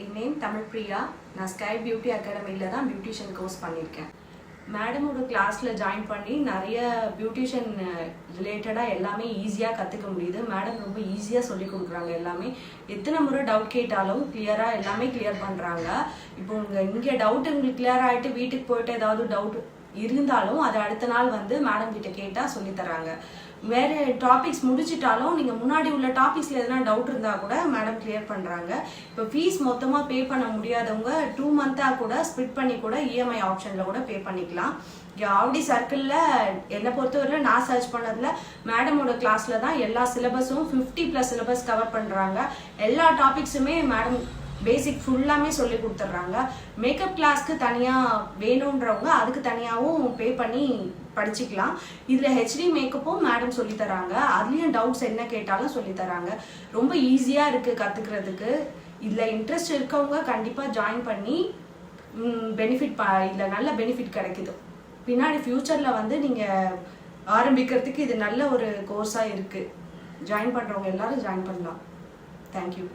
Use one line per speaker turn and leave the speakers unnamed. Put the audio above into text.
என் name Tamil Priya. நான் sky beauty அகாடமியில் தான் பியூட்டிஷியன் கோர்ஸ் பண்ணியிருக்கேன். மேடமோட கிளாஸில் ஜாயின் பண்ணி நிறைய பியூட்டிஷியன் ரிலேட்டடாக எல்லாமே ஈஸியாக கற்றுக்க முடியுது. மேடம் ரொம்ப ஈஸியாக சொல்லி கொடுக்குறாங்க. எல்லாமே எத்தனை முறை டவுட் கேட்டாலும் கிளியராக எல்லாமே கிளியர் பண்ணுறாங்க. இப்போ இங்கே டவுட் உங்களுக்கு கிளியர் ஆகிட்டு வீட்டுக்கு போயிட்டு ஏதாவது டவுட் இருந்தாலும் அதை அடுத்த நாள் வந்து மேடம் கிட்ட கேட்டால் சொல்லித்தராங்க. வேறு டாபிக்ஸ் முடிச்சிட்டாலும் நீங்கள் முன்னாடி உள்ள டாபிக்ஸில் எதனா டவுட் இருந்தால் கூட மேடம் கிளியர் பண்ணுறாங்க. இப்போ ஃபீஸ் மொத்தமாக பே பண்ண முடியாதவங்க 2 மந்த்தாக கூட ஸ்பிட் பண்ணி கூட இஎம்ஐ ஆப்ஷனில் கூட பே பண்ணிக்கலாம். ஆவடி சர்க்கிளில் என்னை பொறுத்தவரை நான் சர்ச் பண்ணதில் மேடமோட கிளாஸில் தான் எல்லா சிலபஸும் 50+ சிலபஸ் கவர் பண்ணுறாங்க. எல்லா டாபிக்ஸுமே மேடம் பேசிக் ஃபுல்லாமே சொல்லி கொடுத்துட்றாங்க. மேக்கப் கிளாஸ்க்கு தனியாக வேணுன்றவங்க அதுக்கு தனியாகவும் பே பண்ணி படிச்சுக்கலாம். இதில் ஹெச்டி மேக்கப்பும் மேடம் சொல்லித்தராங்க. அதுலேயும் டவுட்ஸ் என்ன கேட்டாலும் சொல்லித்தராங்க. ரொம்ப ஈஸியாக இருக்குது கற்றுக்கிறதுக்கு. இதில் இன்ட்ரெஸ்ட் இருக்கவங்க கண்டிப்பாக ஜாயின் பண்ணி பெனிஃபிட் இதில் நல்ல பெனிஃபிட் கிடைக்குது. பின்னாடி ஃப்யூச்சரில் வந்து நீங்கள் ஆரம்பிக்கிறதுக்கு இது நல்ல ஒரு கோர்ஸாக இருக்குது. ஜாயின் பண்ணுறவங்க எல்லாரும் ஜாயின் பண்ணலாம். தேங்க்யூ.